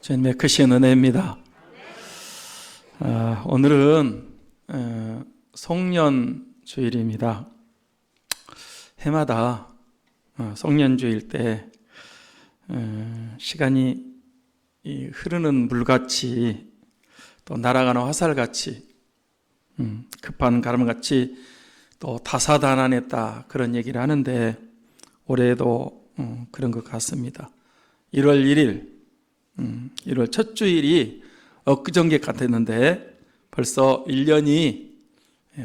주님의 크신 은혜입니다. 오늘은 송년주일입니다. 해마다 송년주일 때 시간이 흐르는 물같이 또 날아가는 화살같이 급한 가름같이 또 다사다난했다 그런 얘기를 하는데 올해도 그런 것 같습니다. 1월 1일 1월 첫 주일이 엊그저께 같았는데 벌써 1년이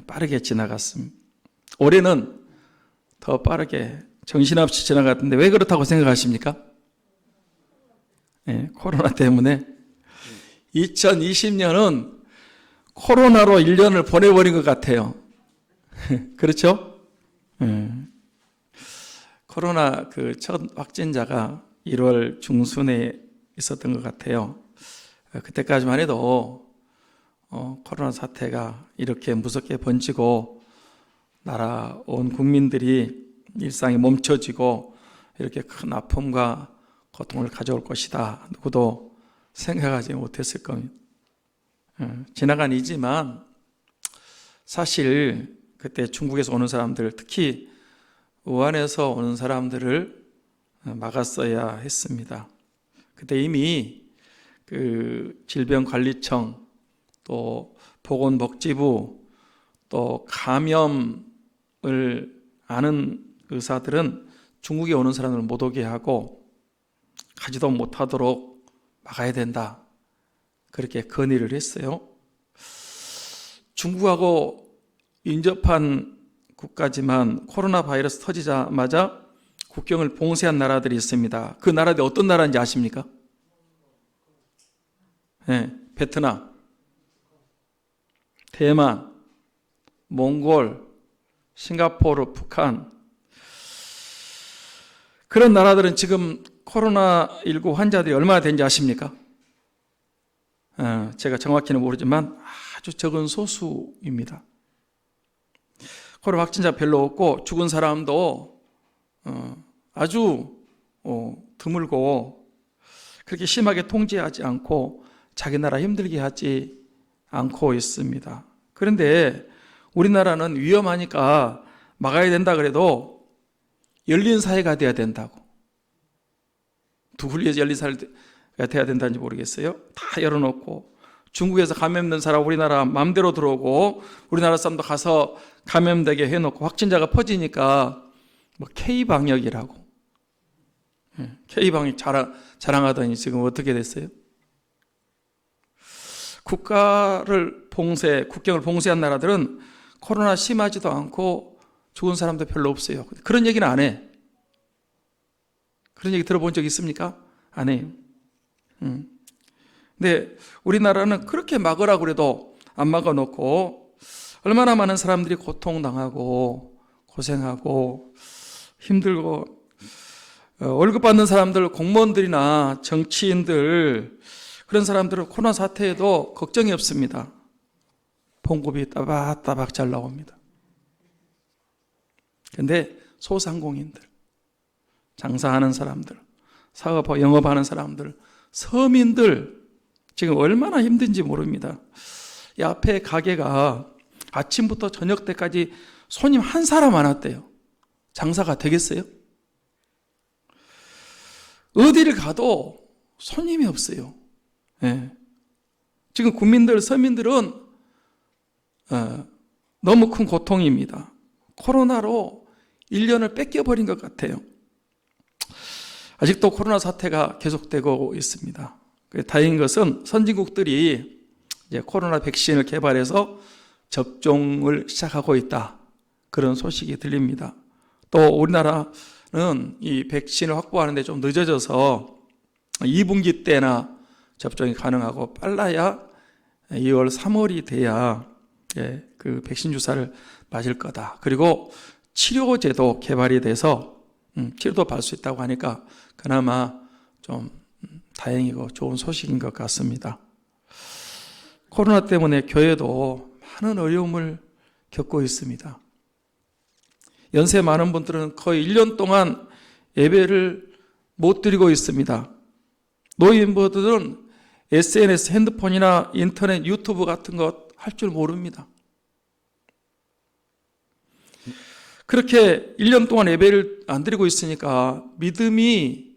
빠르게 지나갔습니다. 올해는 더 빠르게 정신없이 지나갔는데 왜 그렇다고 생각하십니까? 코로나 때문에 2020년은 코로나로 1년을 보내버린 것 같아요. 그렇죠? 코로나 그 첫 확진자가 1월 중순에 있었던 것 같아요. 그때까지만 해도 코로나 사태가 이렇게 무섭게 번지고 나라 온 국민들이 일상이 멈춰지고 이렇게 큰 아픔과 고통을 가져올 것이다. 누구도 생각하지 못했을 겁니다. 지나간 이지만 사실 그때 중국에서 오는 사람들, 특히 우한에서 오는 사람들을 막았어야 했습니다. 그때 이미 그 질병관리청, 또 보건복지부, 또 감염을 아는 의사들은 중국에 오는 사람을 못 오게 하고 가지도 못하도록 막아야 된다. 그렇게 건의를 했어요. 중국하고 인접한 국가지만 코로나 바이러스 터지자마자 국경을 봉쇄한 나라들이 있습니다. 그 나라들이 어떤 나라인지 아십니까? 베트남, 대만, 몽골, 싱가포르, 북한. 그런 나라들은 지금 코로나19 환자들이 얼마나 되는지 아십니까? 제가 정확히는 모르지만 아주 적은 소수입니다. 코로나 확진자 별로 없고 죽은 사람도 아주 드물고 그렇게 심하게 통제하지 않고 자기 나라 힘들게 하지 않고 있습니다. 그런데 우리나라는 위험하니까 막아야 된다 그래도 열린 사회가 돼야 된다고. 누굴 위해서 열린 사회가 돼야 된다는지 모르겠어요. 다 열어놓고 중국에서 감염된 사람 우리나라 마음대로 들어오고 우리나라 사람도 가서 감염되게 해놓고 확진자가 퍼지니까 뭐 K방역이라고 K방역 자랑하더니 지금 어떻게 됐어요? 국가를 국경을 봉쇄한 나라들은 코로나 심하지도 않고 죽은 사람도 별로 없어요. 그런 얘기는 안 해. 그런 얘기 들어본 적 있습니까? 안 해요. 근데 우리나라는 그렇게 막으라고 그래도 안 막아놓고 얼마나 많은 사람들이 고통당하고 고생하고 힘들고 월급 받는 사람들, 공무원들이나 정치인들 그런 사람들은 코로나 사태에도 걱정이 없습니다. 봉급이 따박따박 잘 나옵니다. 그런데 소상공인들, 장사하는 사람들, 사업하고 영업하는 사람들, 서민들 지금 얼마나 힘든지 모릅니다. 이 앞에 가게가 아침부터 저녁 때까지 손님 한 사람 안 왔대요. 장사가 되겠어요? 어디를 가도 손님이 없어요. 지금 국민들, 서민들은 너무 큰 고통입니다. 코로나로 1년을 뺏겨버린 것 같아요. 아직도 코로나 사태가 계속되고 있습니다. 다행인 것은 선진국들이 이제 코로나 백신을 개발해서 접종을 시작하고 있다. 그런 소식이 들립니다. 또 우리나라는 이 백신을 확보하는데 좀 늦어져서 2분기 때나 접종이 가능하고 빨라야 2월, 3월이 돼야 그 백신 주사를 맞을 거다. 그리고 치료제도 개발이 돼서 치료도 받을 수 있다고 하니까 그나마 좀 다행이고 좋은 소식인 것 같습니다. 코로나 때문에 교회도 많은 어려움을 겪고 있습니다. 연세 많은 분들은 거의 1년 동안 예배를 못 드리고 있습니다. 노인분들은 SNS, 핸드폰이나 인터넷, 유튜브 같은 것 할 줄 모릅니다. 그렇게 1년 동안 예배를 안 드리고 있으니까 믿음이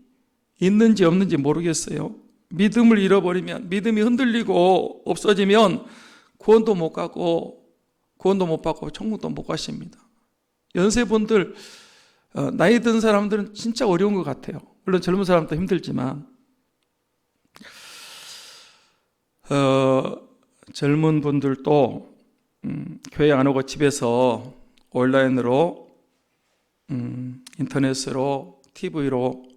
있는지 없는지 모르겠어요. 믿음을 잃어버리면, 믿음이 흔들리고 없어지면 구원도 못 가고 구원도 못 받고 천국도 못 가십니다. 연세분들, 나이 든 사람들은 진짜 어려운 것 같아요. 물론 젊은 사람도 힘들지만 젊은 분들도 교회 안 오고 집에서 온라인으로 인터넷으로 TV로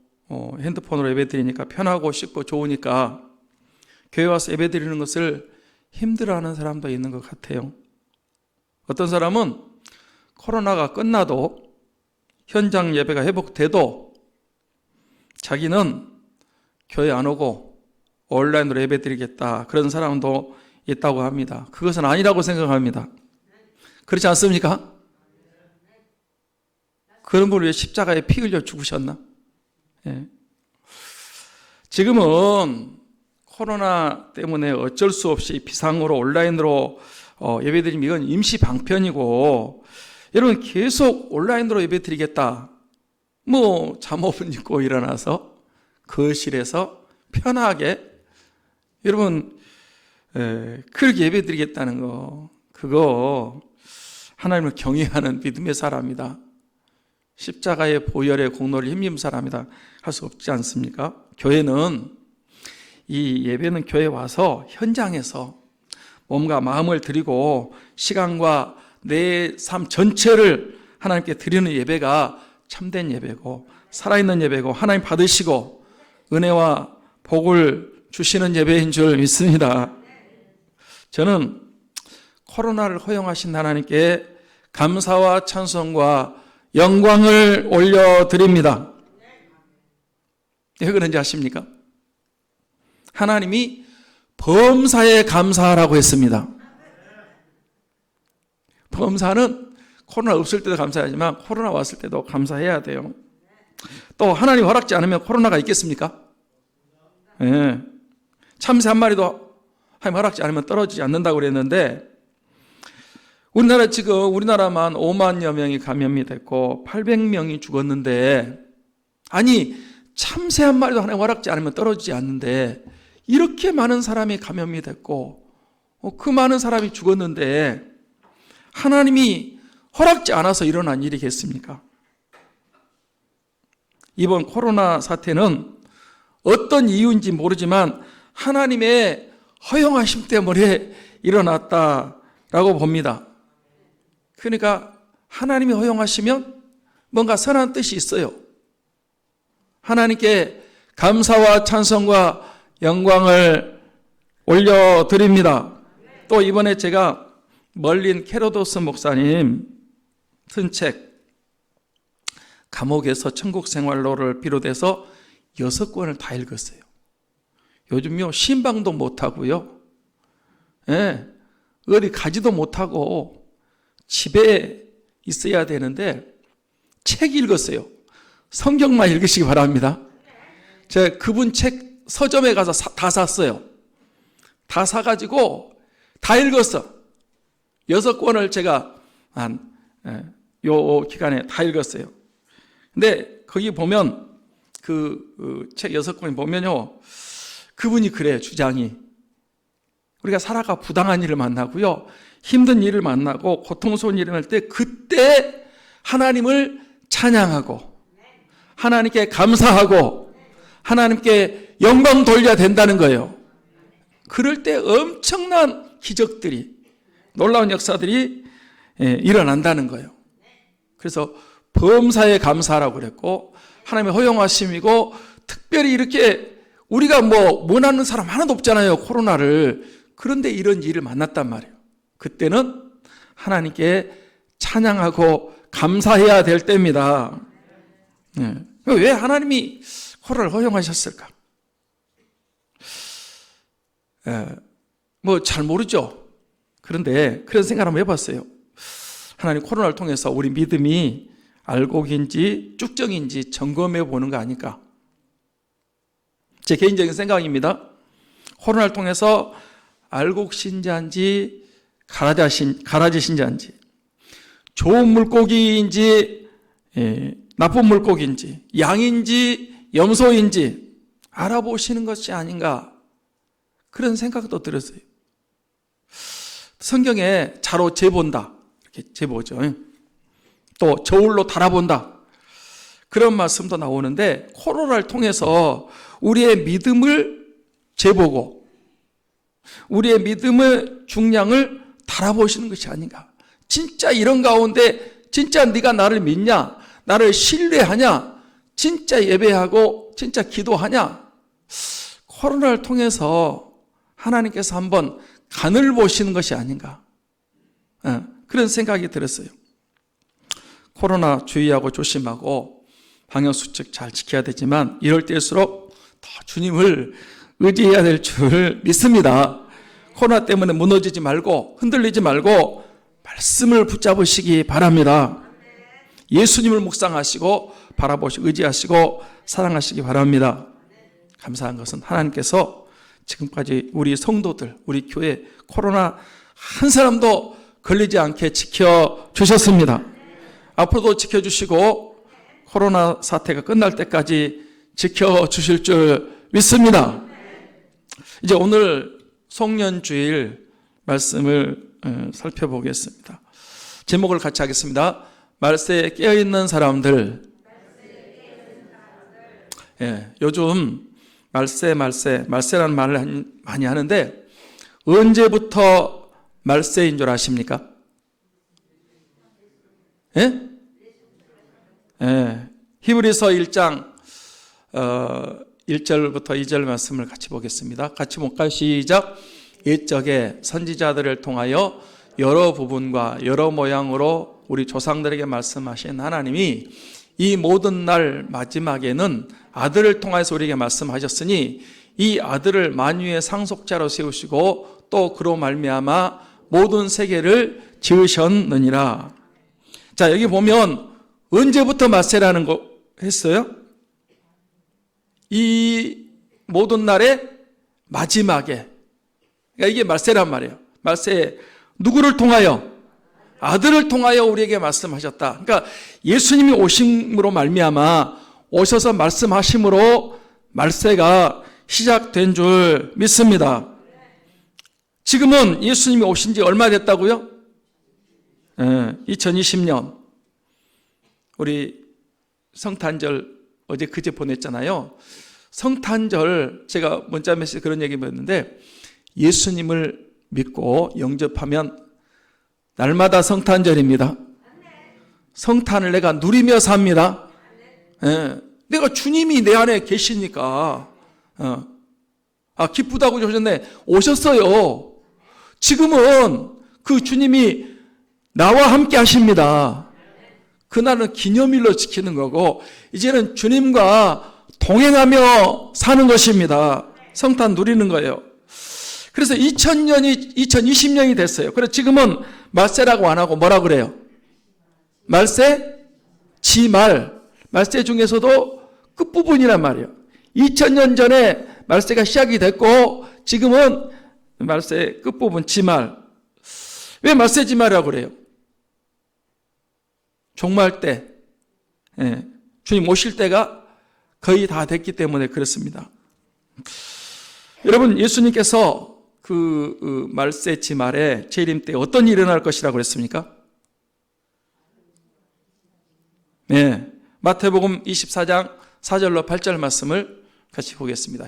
핸드폰으로 예배드리니까 편하고 쉽고 좋으니까 교회 와서 예배드리는 것을 힘들어하는 사람도 있는 것 같아요. 어떤 사람은 코로나가 끝나도 현장 예배가 회복돼도 자기는 교회 안 오고 온라인으로 예배드리겠다, 그런 사람도 있다고 합니다. 그것은 아니라고 생각합니다. 그렇지 않습니까? 그런 분을 위해 십자가에 피 흘려 죽으셨나? 예. 지금은 코로나 때문에 어쩔 수 없이 비상으로 온라인으로 예배드리면 이건 임시 방편이고, 여러분 계속 온라인으로 예배드리겠다, 뭐 잠옷을 입고 일어나서 거실에서 편하게 여러분 그렇게 예배드리겠다는 거, 그거 하나님을 경외하는 믿음의 사람이다, 십자가의 보혈의 공로를 힘입은 사람이다 할 수 없지 않습니까? 교회는, 이 예배는 교회 와서 현장에서 몸과 마음을 드리고 시간과 내 삶 전체를 하나님께 드리는 예배가 참된 예배고 살아있는 예배고 하나님 받으시고 은혜와 복을 주시는 예배인 줄 믿습니다. 저는 코로나를 허용하신 하나님께 감사와 찬송과 영광을 올려드립니다. 왜 그런지 아십니까? 하나님이 범사에 감사하라고 했습니다. 범사는 코로나 없을 때도 감사하지만 코로나 왔을 때도 감사해야 돼요. 또 하나님 허락지 않으면 코로나가 있겠습니까? 네. 참새 한 마리도 하나님 허락지 않으면 떨어지지 않는다고 그랬는데, 우리나라만 5만여 명이 감염이 됐고 800명이 죽었는데, 아니 참새 한 마리도 하나님 허락지 않으면 떨어지지 않는데 이렇게 많은 사람이 감염이 됐고 그 많은 사람이 죽었는데 하나님이 허락지 않아서 일어난 일이겠습니까? 이번 코로나 사태는 어떤 이유인지 모르지만 하나님의 허용하심 때문에 일어났다라고 봅니다. 그러니까 하나님이 허용하시면 뭔가 선한 뜻이 있어요. 하나님께 감사와 찬송과 영광을 올려드립니다. 또 이번에 제가 멀린 캐로도스 목사님 쓴 책, 감옥에서 천국 생활로를 비롯해서 6권을 다 읽었어요. 요즘요 신방도 못하고요, 어디 가지도 못하고 집에 있어야 되는데 책 읽었어요. 성경만 읽으시기 바랍니다. 제가 그분 책 서점에 가서 다 샀어요. 다 사가지고 다 읽었어. 6권을 제가 요 기간에 다 읽었어요. 근데 거기 보면 그 책 6권이 보면요, 그분이 그래요. 주장이, 우리가 살아가 부당한 일을 만나고요, 힘든 일을 만나고 고통스러운 일을 할 때 그때 하나님을 찬양하고 하나님께 감사하고 하나님께 영광 돌려야 된다는 거예요. 그럴 때 엄청난 기적들이, 놀라운 역사들이 일어난다는 거예요. 그래서 범사에 감사하라고 그랬고, 하나님의 허용하심이고, 특별히 이렇게 우리가 원하는 사람 하나도 없잖아요, 코로나를. 그런데 이런 일을 만났단 말이에요. 그때는 하나님께 찬양하고 감사해야 될 때입니다. 왜 하나님이 코로나를 허용하셨을까? 잘 모르죠. 그런데 그런 생각 한번 해봤어요. 하나님 코로나를 통해서 우리 믿음이 알곡인지 쭉정인지 점검해 보는 거 아닐까? 제 개인적인 생각입니다. 코로나를 통해서 알곡 신자인지 가라지 신자인지, 좋은 물고기인지 나쁜 물고기인지, 양인지 염소인지 알아보시는 것이 아닌가, 그런 생각도 들었어요. 성경에 자로 재본다, 이렇게 재보죠. 또 저울로 달아본다, 그런 말씀도 나오는데, 코로나를 통해서 우리의 믿음을 재보고 우리의 믿음의 중량을 달아보시는 것이 아닌가. 진짜 이런 가운데 진짜 네가 나를 믿냐, 나를 신뢰하냐, 진짜 예배하고 진짜 기도하냐, 코로나를 통해서 하나님께서 한번 간을 보시는 것이 아닌가, 그런 생각이 들었어요. 코로나 주의하고 조심하고 방역수칙 잘 지켜야 되지만, 이럴 때일수록 더 주님을 의지해야 될 줄 믿습니다. 코로나 때문에 무너지지 말고 흔들리지 말고 말씀을 붙잡으시기 바랍니다. 예수님을 묵상하시고 바라보시고 의지하시고 사랑하시기 바랍니다. 감사한 것은 하나님께서 지금까지 우리 성도들, 우리 교회 코로나 한 사람도 걸리지 않게 지켜주셨습니다. 앞으로도 지켜주시고 코로나 사태가 끝날 때까지 지켜주실 줄 믿습니다. 이제 오늘 송년주일 말씀을 살펴보겠습니다. 제목을 같이 하겠습니다. 말세에 깨어있는 사람들. 요즘 말세라는 말을 많이 하는데, 언제부터 말세인 줄 아십니까? 히브리서 1장 1절부터 2절 말씀을 같이 보겠습니다. 같이 볼까요? 시작. 옛적에 선지자들을 통하여 여러 부분과 여러 모양으로 우리 조상들에게 말씀하신 하나님이 이 모든 날 마지막에는 아들을 통해서 우리에게 말씀하셨으니, 이 아들을 만유의 상속자로 세우시고 또 그로 말미암아 모든 세계를 지으셨느니라. 자, 여기 보면 언제부터 말세라는 거 했어요? 이 모든 날의 마지막에. 그러니까 이게 말세란 말이에요. 말세, 누구를 통하여? 아들을 통하여 우리에게 말씀하셨다. 그러니까 예수님이 오심으로 말미암아, 오셔서 말씀하심으로 말세가 시작된 줄 믿습니다. 지금은 예수님이 오신 지 얼마 됐다고요? 2020년 우리 성탄절 어제 그제 보냈잖아요. 성탄절, 제가 문자 메시지 그런 얘기 보냈는데, 예수님을 믿고 영접하면 날마다 성탄절입니다. 성탄을 내가 누리며 삽니다. 내가 주님이 내 안에 계시니까. 기쁘다고 하셨네. 오셨어요. 지금은 그 주님이 나와 함께 하십니다. 그날은 기념일로 지키는 거고, 이제는 주님과 동행하며 사는 것입니다. 성탄 누리는 거예요. 그래서 2020년이 됐어요. 그래서 지금은 말세라고 안 하고 뭐라 그래요? 말세? 지말. 말세 중에서도 끝부분이란 말이에요. 2000년 전에 말세가 시작이 됐고, 지금은 말세 끝부분 지말. 왜 말세 지말이라고 그래요? 종말 때, 주님 오실 때가 거의 다 됐기 때문에 그렇습니다. 여러분, 예수님께서 그 말세 지말에 재림 때 어떤 일이 일어날 것이라고 그랬습니까? 마태복음 24장 4절로 8절 말씀을 같이 보겠습니다.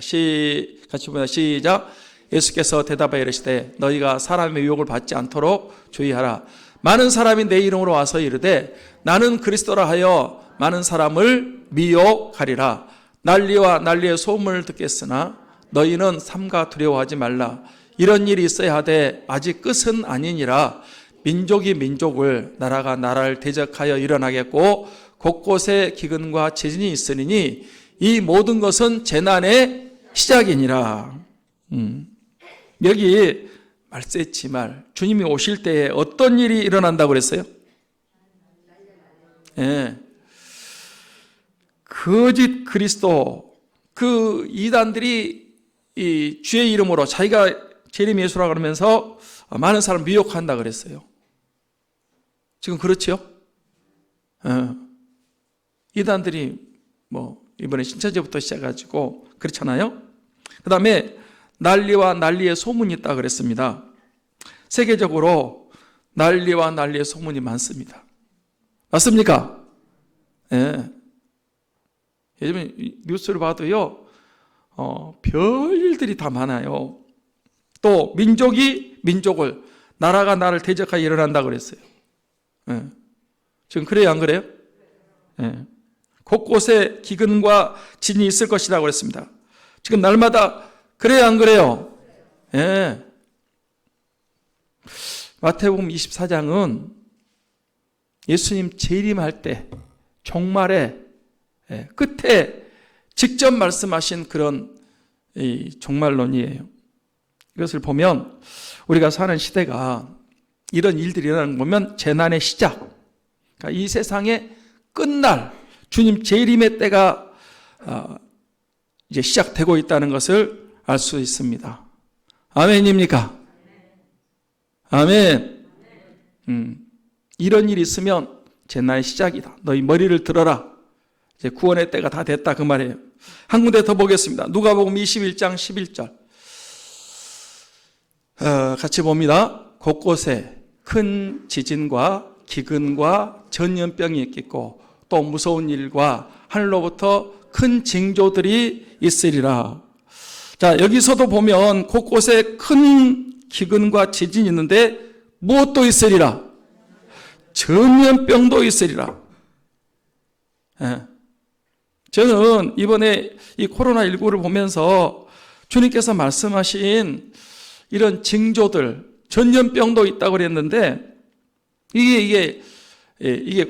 같이 보면 시작. 예수께서 대답하여 이르시되 너희가 사람의 유혹을 받지 않도록 주의하라. 많은 사람이 내 이름으로 와서 이르되 나는 그리스도라 하여 많은 사람을 미혹하리라. 난리와 난리의 소문을 듣겠으나 너희는 삼가 두려워하지 말라. 이런 일이 있어야 하되 아직 끝은 아니니라. 민족이 민족을, 나라가 나라를 대적하여 일어나겠고 곳곳에 기근과 재진이 있으니 이 모든 것은 재난의 시작이니라. 여기 말세 지말, 주님이 오실 때에 어떤 일이 일어난다고 그랬어요? 거짓 그리스도, 그 이단들이 이 주의 이름으로 자기가 재림 예수라 그러면서 많은 사람 미혹한다 그랬어요. 지금 그렇지요? 이단들이 뭐 이번에 신천지부터 시작해가지고 그렇잖아요. 그 다음에 난리와 난리의 소문이 있다 그랬습니다. 세계적으로 난리와 난리의 소문이 많습니다. 맞습니까? 예. 요즘에 뉴스를 봐도요, 별일들이 다 많아요. 또 민족이 민족을, 나라가 나를 대적하여 일어난다 그랬어요. 예. 지금 그래요, 안 그래요? 예. 곳곳에 기근과 진이 있을 것이라고 그랬습니다. 지금 날마다 그래요, 안 그래요? 예. 마태복음 24장은 예수님 재림할 때 종말의 끝에 직접 말씀하신 그런 종말론이에요. 이것을 보면 우리가 사는 시대가 이런 일들이 일어나는 거 보면 재난의 시작, 그러니까 이 세상의 끝날 주님 재림의 때가 이제 시작되고 있다는 것을 알 수 있습니다. 아멘입니까? 아멘. 이런 일이 있으면 재난의 시작이다. 너희 머리를 들어라. 이제 구원의 때가 다 됐다 그 말이에요. 한 군데 더 보겠습니다. 누가복음 21장 11절. 같이 봅니다. 곳곳에 큰 지진과 기근과 전염병이 있겠고 또 무서운 일과 하늘로부터 큰 징조들이 있으리라. 자, 여기서도 보면 곳곳에 큰 기근과 지진이 있는데 무엇도 있으리라? 전염병도 있으리라. 예. 저는 이번에 이 코로나19를 보면서 주님께서 말씀하신 이런 징조들, 전염병도 있다고 그랬는데 이게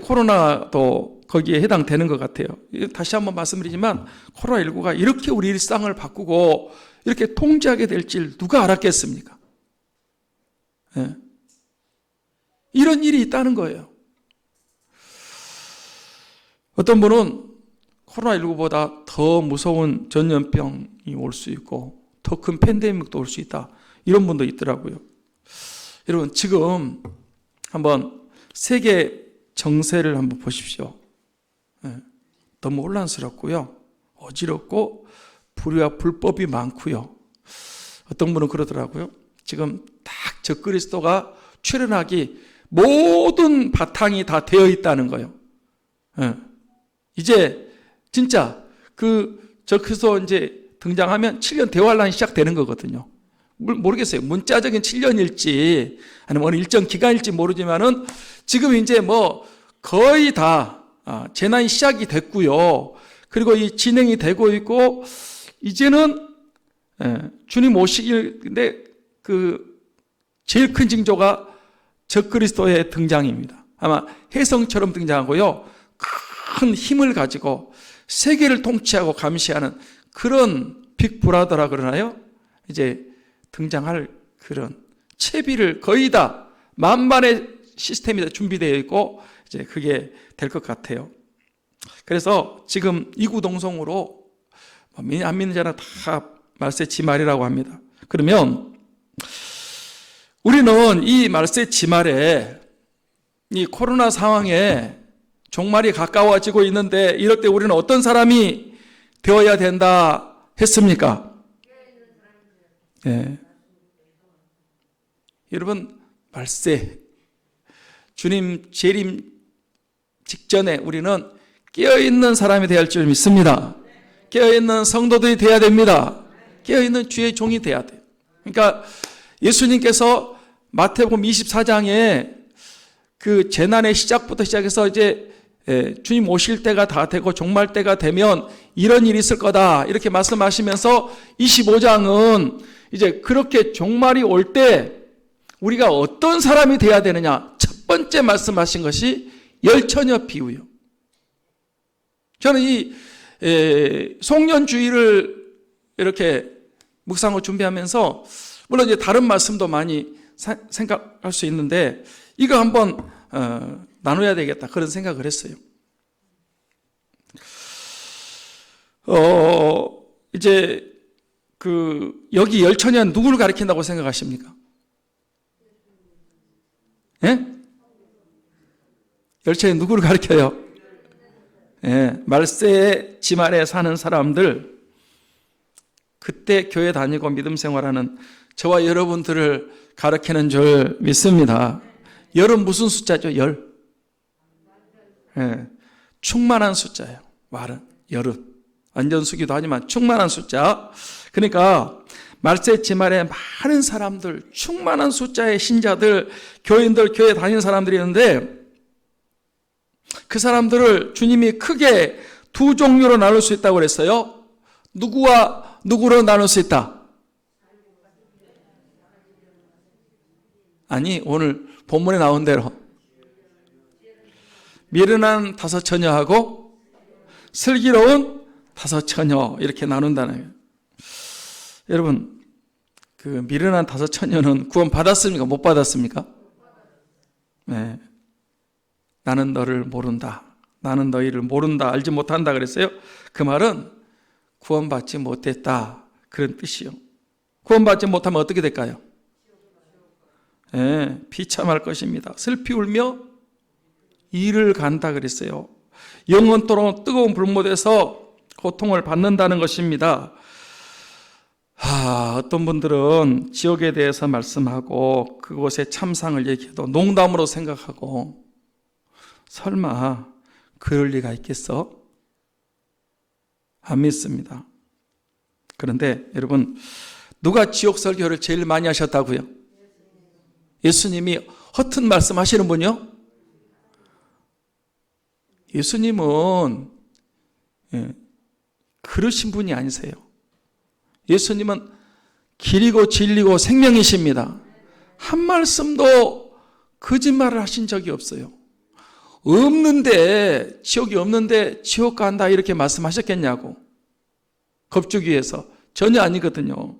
코로나도 거기에 해당되는 것 같아요. 다시 한번 말씀드리지만 코로나19가 이렇게 우리 일상을 바꾸고 이렇게 통제하게 될 줄 누가 알았겠습니까? 예. 이런 일이 있다는 거예요. 어떤 분은 코로나19보다 더 무서운 전염병이 올 수 있고 더 큰 팬데믹도 올 수 있다. 이런 분도 있더라고요. 여러분, 지금 한번 세계 정세를 한번 보십시오. 너무 혼란스럽고요. 어지럽고 불의와 불법이 많고요. 어떤 분은 그러더라고요. 지금 딱 적그리스도가 출현하기 모든 바탕이 다 되어 있다는 거예요. 이제 진짜 그 적그리스도 이제 등장하면 7년 대환란이 시작되는 거거든요. 모르겠어요. 문자적인 7년일지 아니면 어느 일정 기간일지 모르지만은 지금 이제 뭐 거의 다 재난이 시작이 됐고요. 그리고 이 진행이 되고 있고 이제는 주님 오시길인데 그 제일 큰 징조가 적그리스도의 등장입니다. 아마 혜성처럼 등장하고요. 큰 힘을 가지고 세계를 통치하고 감시하는 그런 빅브라더라 그러나요? 이제 등장할 그런 채비를 거의 다 만반의 시스템이 다 준비되어 있고 이제 그게 될 것 같아요. 그래서 지금 이구동성으로 안 믿는 자는 다 말세지말이라고 합니다. 그러면 우리는 이 말세지말에 이 코로나 상황에 종말이 가까워지고 있는데 이럴 때 우리는 어떤 사람이 되어야 된다 했습니까? 네. 여러분, 말세 주님 재림 직전에 우리는 깨어있는 사람이 되어야 할 줄 믿습니다. 깨어있는 성도들이 되어야 됩니다. 깨어있는 주의 종이 되어야 돼요. 그러니까 예수님께서 마태복음 24장에 그 재난의 시작부터 시작해서 이제 주님 오실 때가 다 되고 종말 때가 되면 이런 일이 있을 거다 이렇게 말씀하시면서 25장은 이제 그렇게 종말이 올 때 우리가 어떤 사람이 돼야 되느냐 첫 번째 말씀하신 것이 열처녀 비유요. 저는 이 송년주의를 이렇게 묵상을 준비하면서 물론 이제 다른 말씀도 많이 생각할 수 있는데 이거 한번 나눠야 되겠다 그런 생각을 했어요. 이제 여기 열처녀는 누구를 가리킨다고 생각하십니까? 예? 열처녀는 누구를 가리켜요? 예, 말세의 집 아래 사는 사람들, 그때 교회 다니고 믿음 생활하는 저와 여러분들을 가리키는 줄 믿습니다. 열은 무슨 숫자죠? 열. 예, 충만한 숫자예요. 열은. 안전수기도 하지만 충만한 숫자. 그러니까 말세 집 아래 많은 사람들, 충만한 숫자의 신자들, 교인들, 교회 다니는 사람들이 있는데 그 사람들을 주님이 크게 두 종류로 나눌 수 있다고 그랬어요. 누구와 누구로 나눌 수 있다? 아니, 오늘 본문에 나온 대로 미련한 다섯 처녀하고 슬기로운 다섯 처녀, 이렇게 나눈다는 거예요. 여러분, 미련한 다섯 처녀는 구원 받았습니까? 못 받았습니까? 네. 나는 너를 모른다. 나는 너희를 모른다. 알지 못한다 그랬어요. 그 말은 구원받지 못했다, 그런 뜻이요. 구원받지 못하면 어떻게 될까요? 네, 비참할 것입니다. 슬피 울며 이를 간다 그랬어요. 영원토록 뜨거운 불못에서 고통을 받는다는 것입니다. 어떤 분들은 지옥에 대해서 말씀하고 그곳의 참상을 얘기해도 농담으로 생각하고, 설마 그럴 리가 있겠어? 안 믿습니다. 그런데 여러분, 누가 지옥 설교를 제일 많이 하셨다고요? 예수님이 허튼 말씀 하시는 분이요? 예수님은 그러신 분이 아니세요. 예수님은 길이고 진리고 생명이십니다. 한 말씀도 거짓말을 하신 적이 없어요. 지옥이 없는데 지옥 간다 이렇게 말씀하셨겠냐고. 겁주기위해서. 전혀 아니거든요.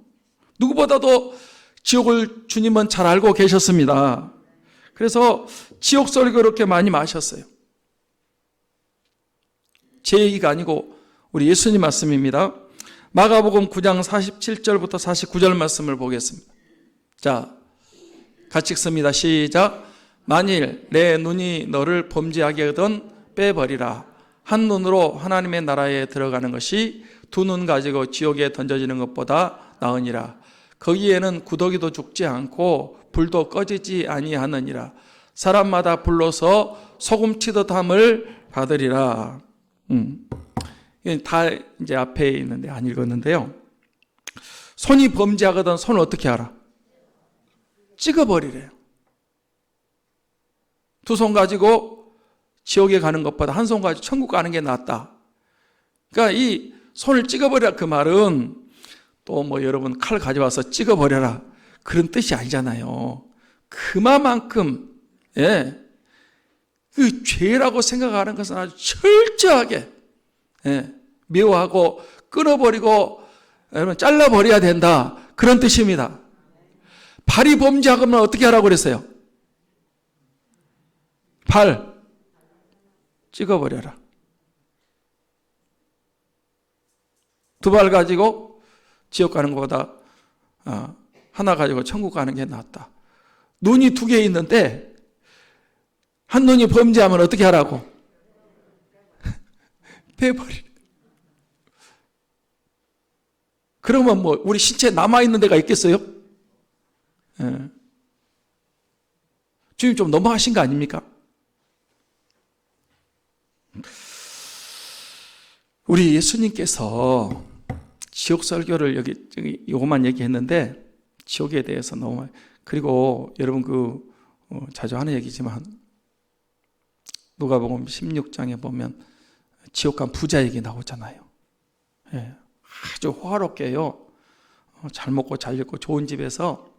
누구보다도 지옥을 주님은 잘 알고 계셨습니다. 그래서 지옥 설교 그렇게 많이 마셨어요. 제 얘기가 아니고 우리 예수님 말씀입니다. 마가복음 9장 47절부터 49절 말씀을 보겠습니다. 자, 같이 읽습니다. 시작. 만일 내 눈이 너를 범죄하게 하거든 빼버리라. 한 눈으로 하나님의 나라에 들어가는 것이 두 눈 가지고 지옥에 던져지는 것보다 나으니라. 거기에는 구더기도 죽지 않고 불도 꺼지지 아니하느니라. 사람마다 불러서 소금치듯함을 받으리라. 다 이제 앞에 있는데 안 읽었는데요. 손이 범죄하거든 손을 어떻게 하라? 찍어버리래요. 두 손 가지고 지옥에 가는 것보다 한 손 가지고 천국 가는 게 낫다. 그러니까 이 손을 찍어버리라, 그 말은 또 여러분 칼 가져와서 찍어버려라 그런 뜻이 아니잖아요. 그만큼 그 죄라고 생각하는 것은 아주 철저하게 미워하고 끊어버리고 여러분 잘라버려야 된다, 그런 뜻입니다. 발이 범죄하면 어떻게 하라고 그랬어요? 발 찍어버려라. 두 발 가지고 지옥 가는 것보다 하나 가지고 천국 가는 게 낫다. 눈이 두 개 있는데 한 눈이 범죄하면 어떻게 하라고? 빼버리래. 그러면 우리 신체 남아있는 데가 있겠어요? 주님 좀 너무하신 거 아닙니까? 우리 예수님께서 지옥 설교를 요것만 얘기했는데 지옥에 대해서 너무, 그리고 여러분 자주 하는 얘기지만 누가복음 16장에 보면 지옥 간 부자 얘기 나오잖아요. 아주 호화롭게요. 잘 먹고 잘 입고 좋은 집에서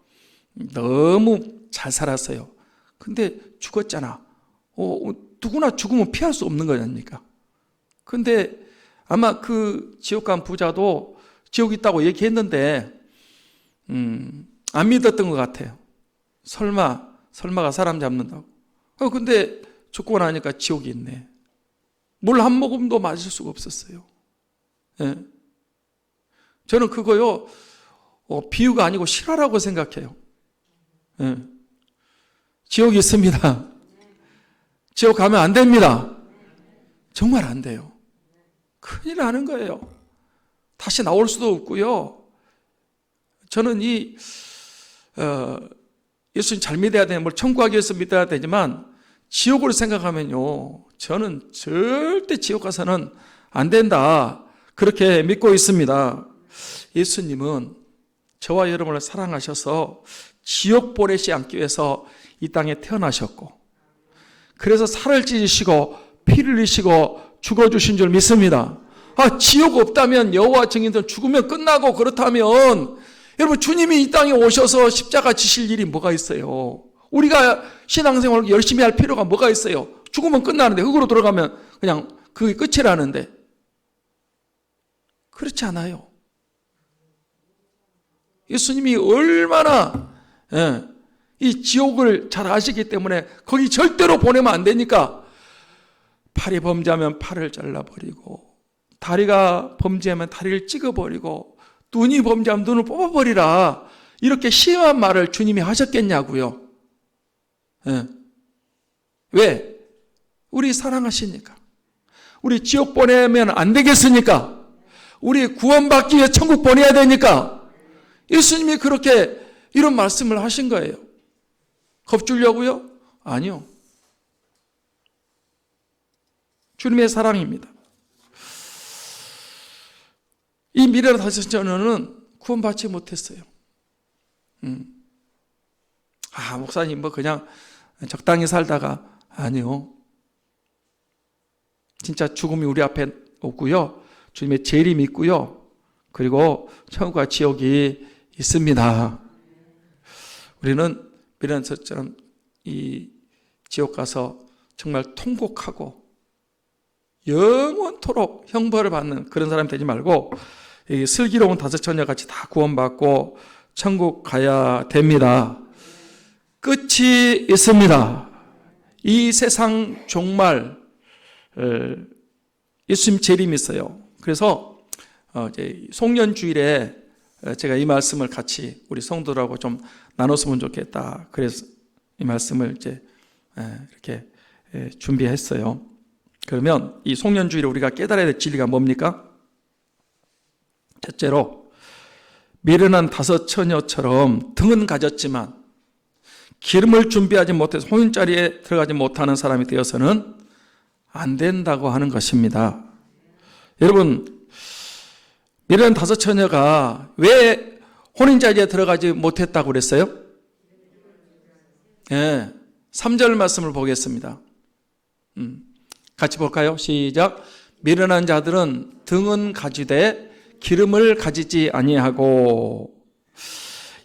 너무 잘 살았어요. 근데 죽었잖아. 누구나 죽으면 피할 수 없는 거 아닙니까? 근데 아마 그 지옥 간 부자도 지옥 있다고 얘기했는데 안 믿었던 것 같아요. 설마가 사람 잡는다고. 근데 죽고 나니까 지옥이 있네. 물 한 모금도 마실 수가 없었어요. 저는 그거요, 비유가 아니고 실화라고 생각해요. 예. 지옥이 있습니다. 지옥 가면 안 됩니다. 정말 안 돼요. 큰일 나는 거예요. 다시 나올 수도 없고요. 저는 예수님 잘 믿어야 되는, 뭘 천국하기 위해서 믿어야 되지만, 지옥을 생각하면요, 저는 절대 지옥 가서는 안 된다. 그렇게 믿고 있습니다. 예수님은 저와 여러분을 사랑하셔서 지옥 보내지 않기 위해서 이 땅에 태어나셨고, 그래서 살을 찢으시고 피를 흘리시고 죽어주신 줄 믿습니다. 지옥 없다면, 여호와 증인들 죽으면 끝나고 그렇다면 여러분, 주님이 이 땅에 오셔서 십자가 지실 일이 뭐가 있어요? 우리가 신앙생활을 열심히 할 필요가 뭐가 있어요? 죽으면 끝나는데, 흙으로 들어가면 그냥 그게 끝이라는데. 그렇지 않아요. 예수님이 얼마나 이 지옥을 잘 아시기 때문에 거기 절대로 보내면 안 되니까, 팔이 범죄하면 팔을 잘라버리고, 다리가 범죄하면 다리를 찍어버리고, 눈이 범죄하면 눈을 뽑아버리라, 이렇게 심한 말을 주님이 하셨겠냐고요. 왜? 우리 사랑하시니까. 우리 지옥 보내면 안 되겠으니까. 우리 구원받기 위해 천국 보내야 되니까. 예수님이 그렇게 이런 말씀을 하신 거예요. 겁주려고요? 아니요. 주님의 사랑입니다. 이 미래를 다시 저는 구원받지 못했어요. 목사님 그냥 적당히 살다가, 아니요. 진짜 죽음이 우리 앞에 없고요. 주님의 재림이 있고요. 그리고 천국과 지옥이 있습니다. 우리는 미련처럼 이 지옥 가서 정말 통곡하고 영원토록 형벌을 받는 그런 사람이 되지 말고, 이 슬기로운 다섯 처녀 같이 다 구원받고 천국 가야 됩니다. 끝이 있습니다. 이 세상 종말, 예수님 재림이 있어요. 그래서 이제 송년주일에 제가 이 말씀을 같이 우리 성도들하고 좀 나눴으면 좋겠다. 그래서 이 말씀을 이제 이렇게 준비했어요. 그러면 이 송년주일에 우리가 깨달아야 될 진리가 뭡니까? 첫째로, 미련한 다섯 처녀처럼 등은 가졌지만 기름을 준비하지 못해서 혼인자리에 들어가지 못하는 사람이 되어서는 안 된다고 하는 것입니다. 여러분, 미련한 다섯 처녀가 왜 혼인자리에 들어가지 못했다고 그랬어요? 3절 말씀을 보겠습니다. 같이 볼까요? 시작. 미련한 자들은 등은 가지되 기름을 가지지 아니하고.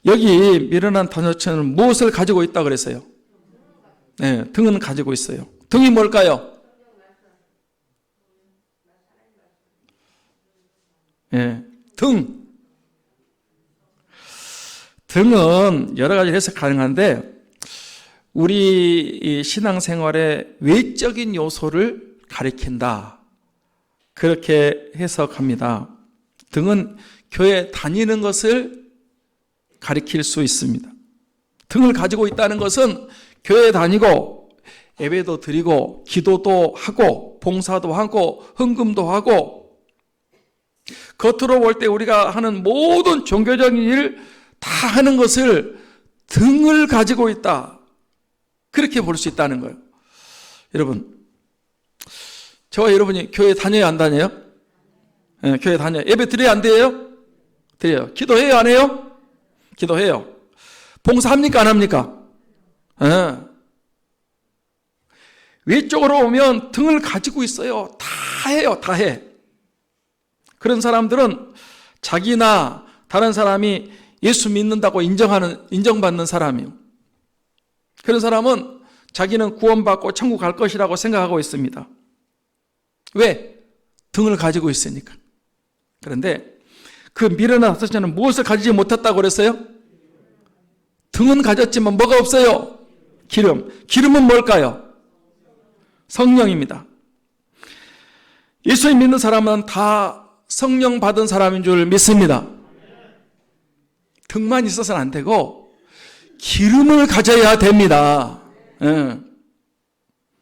여기 미련한 다섯 처녀는 무엇을 가지고 있다고 그랬어요? 등은 가지고 있어요. 등이 뭘까요? 등은 여러 가지 해석 가능한데, 우리 신앙생활의 외적인 요소를 가리킨다, 그렇게 해석합니다. 등은 교회 다니는 것을 가리킬 수 있습니다. 등을 가지고 있다는 것은 교회 다니고 예배도 드리고 기도도 하고 봉사도 하고 헌금도 하고, 겉으로 볼 때 우리가 하는 모든 종교적인 일 다 하는 것을 등을 가지고 있다, 그렇게 볼 수 있다는 거예요. 여러분, 저와 여러분이 교회 다녀요, 안 다녀요? 교회 다녀요. 예배 드려요, 안 드려요? 드려요. 기도해요, 안 해요? 기도해요. 봉사합니까, 안 합니까? 외적으로 오면 등을 가지고 있어요. 다 해요, 다 해. 그런 사람들은 자기나 다른 사람이 예수 믿는다고 인정받는 사람이에요. 그런 사람은 자기는 구원받고 천국 갈 것이라고 생각하고 있습니다. 왜? 등을 가지고 있으니까. 그런데 그 미련한 다섯 처녀는 무엇을 가지지 못했다고 그랬어요? 등은 가졌지만 뭐가 없어요? 기름. 기름은 뭘까요? 성령입니다. 예수님 믿는 사람은 다 성령 받은 사람인 줄 믿습니다. 등만 있어서는 안 되고 기름을 가져야 됩니다. 예.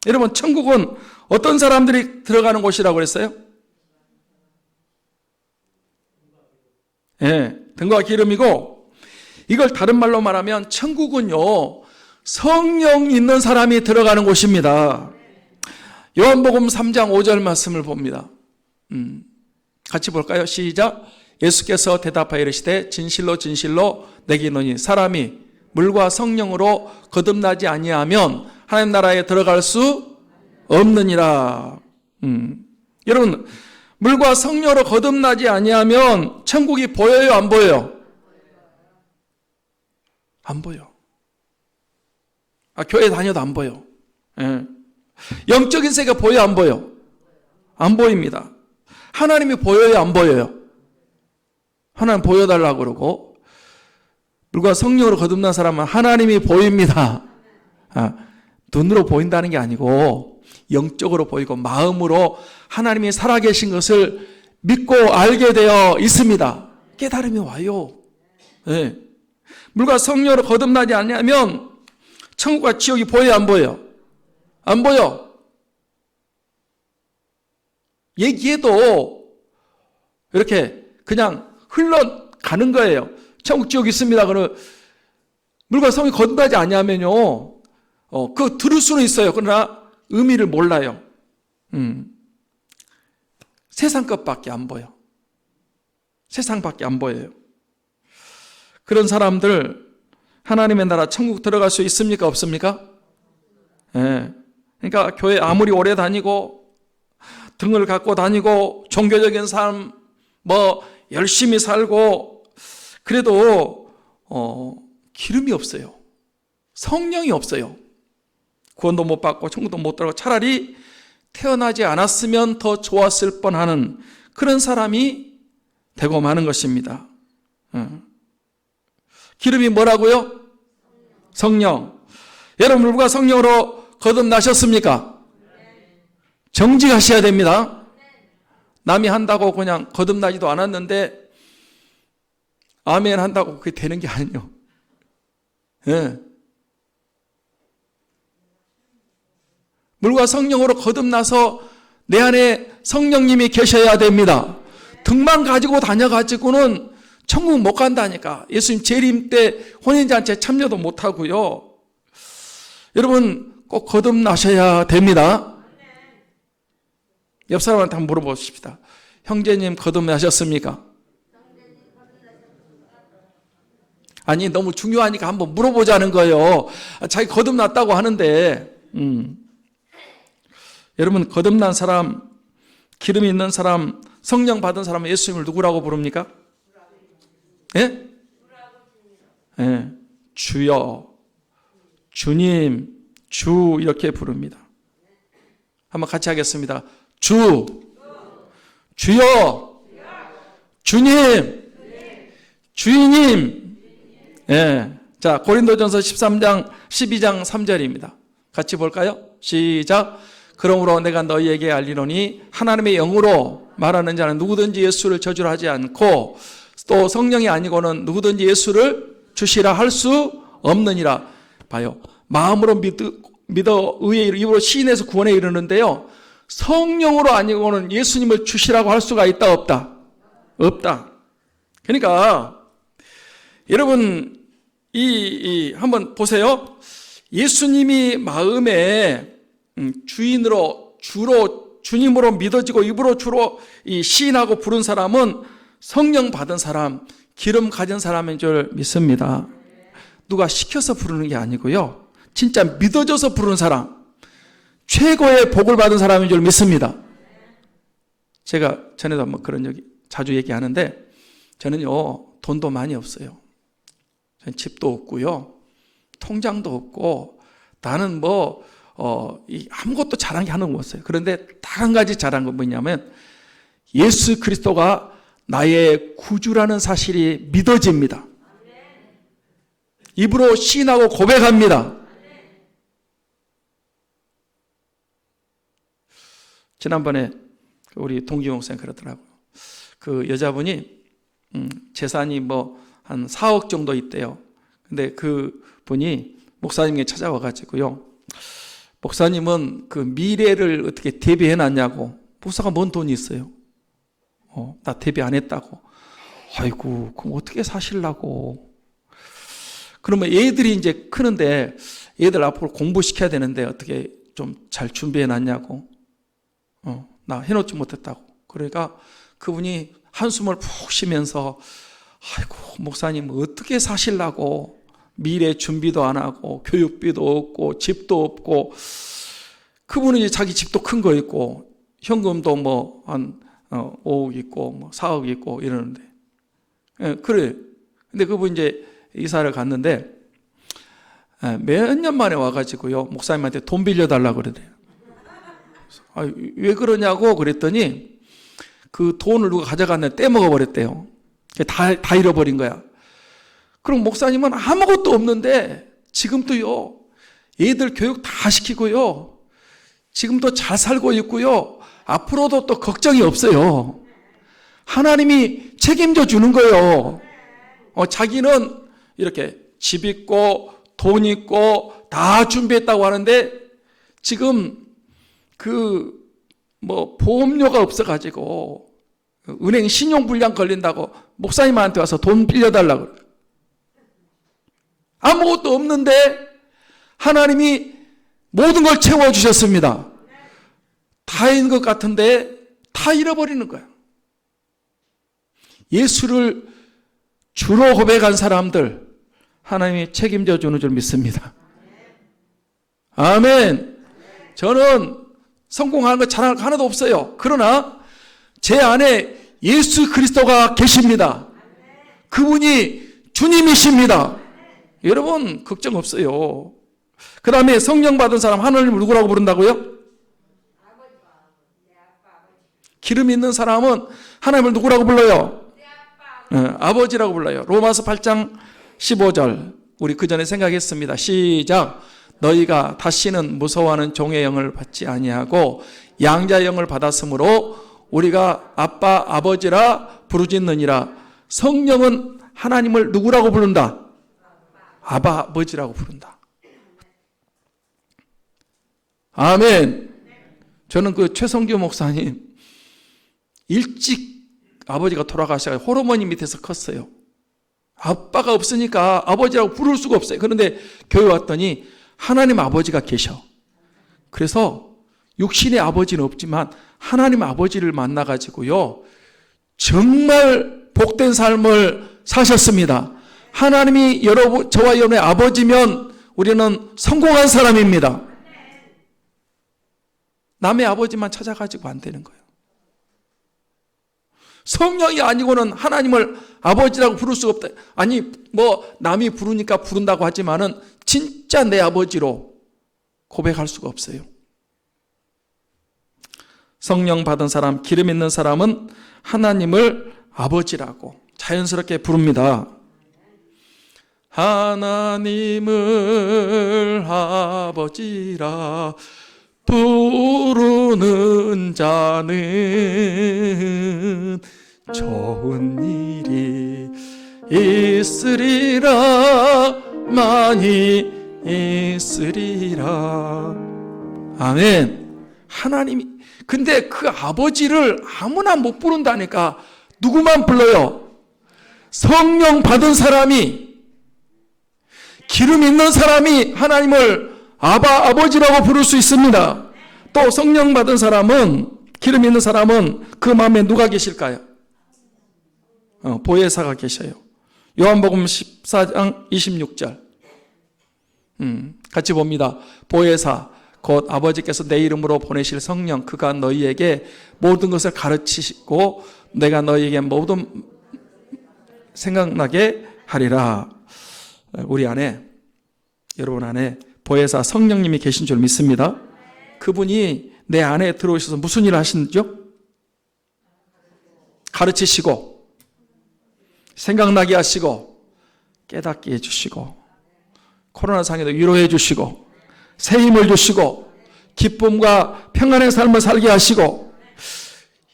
여러분, 천국은 어떤 사람들이 들어가는 곳이라고 그랬어요? 예, 등과 기름이고, 이걸 다른 말로 말하면 천국은요, 성령 있는 사람이 들어가는 곳입니다. 요한복음 3장 5절 말씀을 봅니다. 같이 볼까요? 시작. 예수께서 대답하여 이르시되 진실로 진실로 내게 이르노니 사람이 물과 성령으로 거듭나지 아니하면 하나님 나라에 들어갈 수 없느니라. 여러분, 물과 성령으로 거듭나지 아니하면 천국이 보여요, 안 보여요? 안 보여. 교회 다녀도 안 보여. 예. 영적인 세계가 보여, 안 보여? 안 보입니다. 하나님이 보여요, 안 보여요? 하나님 보여달라고 그러고, 물과 성령으로 거듭난 사람은 하나님이 보입니다. 눈으로 보인다는 게 아니고 영적으로 보이고 마음으로 하나님이 살아계신 것을 믿고 알게 되어 있습니다. 깨달음이 와요. 네. 물과 성령으로 거듭나지 않으면 천국과 지옥이 보여요, 안 보여요? 안 보여. 얘기해도 이렇게 그냥 흘러가는 거예요. 천국 지옥 있습니다. 그러면 물과 성령이 거듭나지 않으면요, 그거 들을 수는 있어요. 그러나 의미를 몰라요. 세상 것밖에 안 보여. 세상밖에 안 보여요. 그런 사람들 하나님의 나라 천국 들어갈 수 있습니까? 없습니까? 예. 그러니까 교회 아무리 오래 다니고 등을 갖고 다니고 종교적인 삶 열심히 살고 그래도 기름이 없어요. 성령이 없어요. 구원도 못 받고 천국도 못 들어가고 차라리 태어나지 않았으면 더 좋았을 뻔하는 그런 사람이 되고 마는 것입니다. 기름이 뭐라고요? 성령. 여러분, 물과 성령으로 거듭나셨습니까? 정직하셔야 됩니다. 남이 한다고 그냥 거듭나지도 않았는데 아멘 한다고 그게 되는 게 아니에요. 예. 물과 성령으로 거듭나서 내 안에 성령님이 계셔야 됩니다. 등만 가지고 다녀가지고는 천국 못 간다니까. 예수님 재림 때 혼인잔치에 참여도 못 하고요. 여러분 꼭 거듭나셔야 됩니다. 옆 사람한테 한번 물어보십시다. 형제님 거듭나셨습니까? 아니, 너무 중요하니까 한번 물어보자는 거예요. 자기 거듭났다고 하는데 여러분, 거듭난 사람, 기름이 있는 사람, 성령 받은 사람은 예수님을 누구라고 부릅니까? 예? 예. 주여, 주님, 주 이렇게 부릅니다. 한번 같이 하겠습니다. 주, 주여, 주님, 주인님. 예. 자, 고린도전서 13장 12장 3절입니다. 같이 볼까요? 시작. 그러므로 내가 너희에게 알리노니 하나님의 영으로 말하는 자는 누구든지 예수를 저주를 하지 않고 또 성령이 아니고는 누구든지 예수를 주시라 할 수 없느니라. 봐요. 마음으로 믿어 의에 입으로 시인해서 구원에 이르는데요. 성령으로 아니고는 예수님을 주시라고 할 수가 있다, 없다? 없다. 그러니까 여러분 한번 보세요. 예수님이 마음에 주로 주님으로 믿어지고 입으로 주로 시인하고 부른 사람은 성령 받은 사람, 기름 가진 사람인 줄 믿습니다. 누가 시켜서 부르는 게 아니고요. 진짜 믿어져서 부르는 사람, 최고의 복을 받은 사람인 줄 믿습니다. 제가 전에도 한번 그런 얘기 자주 얘기하는데 저는요, 돈도 많이 없어요. 저는 집도 없고요. 통장도 없고 나는 아무것도 잘한 게 하나도 없어요. 그런데 딱 한 가지 잘한 건 뭐냐면 예수 그리스도가 나의 구주라는 사실이 믿어집니다. 입으로 시인하고 고백합니다. 지난번에 우리 동기 목사님 그러더라고요. 그 여자분이 재산이 뭐 한 4억 정도 있대요. 근데 그 분이 목사님께 찾아와가지고요. 목사님은 그 미래를 어떻게 대비해 놨냐고. 목사가 뭔 돈이 있어요? 나 대비 안 했다고. 아이고, 그럼 어떻게 사실라고. 그러면 애들이 이제 크는데 애들 앞으로 공부시켜야 되는데 어떻게 좀 잘 준비해 놨냐고. 나 해놓지 못했다고. 그러니까 그분이 한숨을 푹 쉬면서 아이고, 목사님 어떻게 사실라고. 미래 준비도 안 하고 교육비도 없고 집도 없고. 그분은 이제 자기 집도 큰 거 있고 현금도 뭐 한 5억 있고 뭐 4억 있고 이러는데. 예, 그래. 근데 그분 이제 이사를 갔는데 몇 년 만에 와가지고요. 목사님한테 돈 빌려달라고 그러대요. 왜 그러냐고 그랬더니 그 돈을 누가 가져갔는데 떼먹어 버렸대요. 다 잃어버린 거야. 그럼 목사님은 아무것도 없는데 지금도요. 애들 교육 다 시키고요. 지금도 잘 살고 있고요. 앞으로도 또 걱정이 없어요. 하나님이 책임져 주는 거예요. 자기는 이렇게 집 있고 돈 있고 다 준비했다고 하는데 지금 그 뭐 보험료가 없어가지고 은행 신용불량 걸린다고 목사님한테 와서 돈 빌려달라고 그래요. 아무것도 없는데 하나님이 모든 걸 채워주셨습니다. 다 있는 것 같은데 다 잃어버리는 거야. 예수를 주로 고백한 사람들 하나님이 책임져 주는 줄 믿습니다. 아멘. 저는 성공하는 거 잘하는 거 하나도 없어요. 그러나 제 안에 예수 그리스도가 계십니다. 그분이 주님이십니다. 여러분 걱정 없어요. 그 다음에 성령 받은 사람 하나님을 누구라고 부른다고요? 기름 있는 사람은 하나님을 누구라고 불러요? 아버지라고 불러요. 로마서 8장 15절 우리 그 전에 생각했습니다. 시작. 너희가 다시는 무서워하는 종의 영을 받지 아니하고 양자의 영을 받았으므로 우리가 아빠 아버지라 부르짖느니라. 성령은 하나님을 누구라고 부른다? 아바 아버지라고 부른다. 아멘. 저는 그 최성규 목사님 일찍 아버지가 돌아가셔서 호르몬이 밑에서 컸어요. 아빠가 없으니까 아버지라고 부를 수가 없어요. 그런데 교회 왔더니 하나님 아버지가 계셔. 그래서 육신의 아버지는 없지만 하나님 아버지를 만나가지고요. 정말 복된 삶을 사셨습니다. 하나님이 저와 여러분의 아버지면 우리는 성공한 사람입니다. 남의 아버지만 찾아가지고 안 되는 거예요. 성령이 아니고는 하나님을 아버지라고 부를 수가 없다. 아니 뭐 남이 부르니까 부른다고 하지만은 진짜 내 아버지로 고백할 수가 없어요. 성령 받은 사람, 기름 있는 사람은 하나님을 아버지라고 자연스럽게 부릅니다. 하나님을 아버지라 부르는 자는 좋은 일이 있으리라 많이 있으리라. 아멘. 하나님이 근데 그 아버지를 아무나 못 부른다니까. 누구만 불러요? 성령 받은 사람이, 기름 있는 사람이 하나님을 아버지라고 부를 수 있습니다. 또 성령 받은 사람은, 기름 있는 사람은 그 마음에 누가 계실까요? 보혜사가 계셔요. 요한복음 14장 26절 같이 봅니다. 보혜사 곧 아버지께서 내 이름으로 보내실 성령, 그가 너희에게 모든 것을 가르치시고 내가 너희에게 모든 생각나게 하리라. 우리 안에, 여러분 안에 보혜사 성령님이 계신 줄 믿습니다. 그분이 내 안에 들어오셔서 무슨 일을 하시죠? 가르치시고 생각나게 하시고 깨닫게 해주시고 코로나 상에도 위로해 주시고 새 힘을 주시고 기쁨과 평안의 삶을 살게 하시고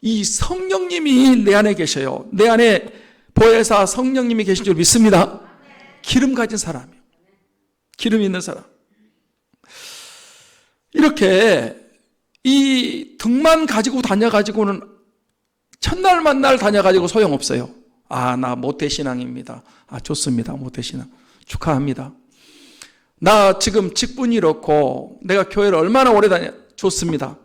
이 성령님이 내 안에 계셔요. 내 안에 보혜사 성령님이 계신 줄 믿습니다. 기름 가진 사람이요. 기름 있는 사람. 이렇게 이 등만 가지고 다녀가지고는 첫날 만날 다녀가지고 소용없어요. 나 모태신앙입니다. 좋습니다. 모태신앙. 축하합니다. 나 지금 직분이 이렇고 내가 교회를 얼마나 오래 다녀. 좋습니다.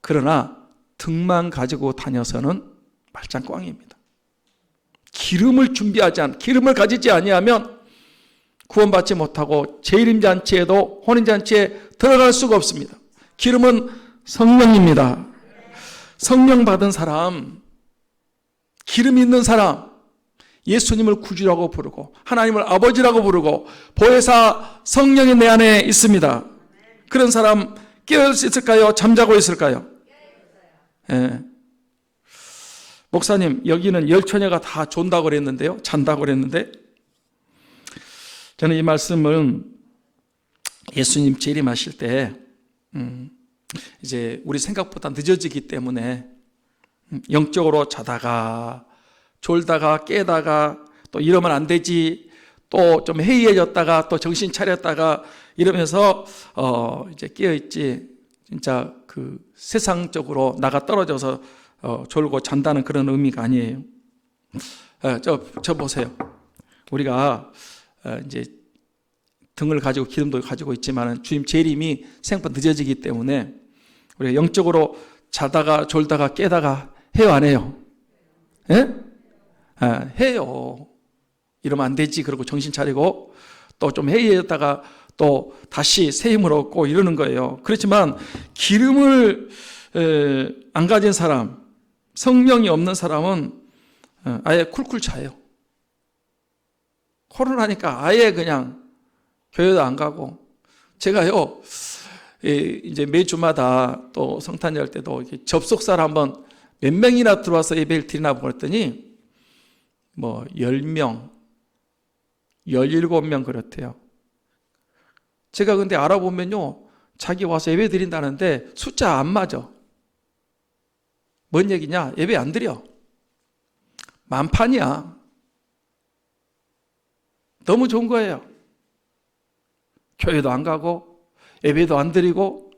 그러나 등만 가지고 다녀서는 말짱꽝입니다. 기름을 기름을 가지지 아니하면 구원받지 못하고 재림잔치에도 혼인잔치에 들어갈 수가 없습니다. 기름은 성령입니다. 성령 받은 사람, 기름 있는 사람, 예수님을 구주라고 부르고 하나님을 아버지라고 부르고 보혜사 성령이 내 안에 있습니다. 그런 사람 깨어 있을까요? 잠자고 있을까요? 예. 목사님, 여기는 열처녀가 다 존다고 그랬는데요, 잔다고 그랬는데, 저는 이 말씀을 예수님 재림하실 때 이제 우리 생각보다 늦어지기 때문에 영적으로 자다가 졸다가 깨다가 또 이러면 안 되지, 또 좀 해이해졌다가 또 정신 차렸다가 이러면서 이제 깨어있지, 진짜 그 세상적으로 나가 떨어져서 졸고 잔다는 그런 의미가 아니에요. 저 보세요. 우리가 이제 등을 가지고 기름도 가지고 있지만 주님 재림이 생각보다 늦어지기 때문에 우리가 영적으로 자다가 졸다가 깨다가 해요, 안 해요? 예? 해요. 이러면 안 되지. 그러고 정신 차리고 또 좀 해이해졌다가 또 다시 새 힘을 얻고 이러는 거예요. 그렇지만 기름을 안 가진 사람, 성령이 없는 사람은 아예 쿨쿨 자요. 코로나니까 아예 그냥 교회도 안 가고. 제가요, 이제 매주마다 또 성탄 열 때도 접속사를 한번 몇 명이나 들어와서 예배를 드리나 보았더니 10명, 17명 그렇대요. 제가 근데 알아보면요, 자기 와서 예배 드린다는데 숫자 안 맞아. 뭔 얘기냐? 예배 안 드려. 만판이야. 너무 좋은 거예요. 교회도 안 가고 예배도 안 드리고.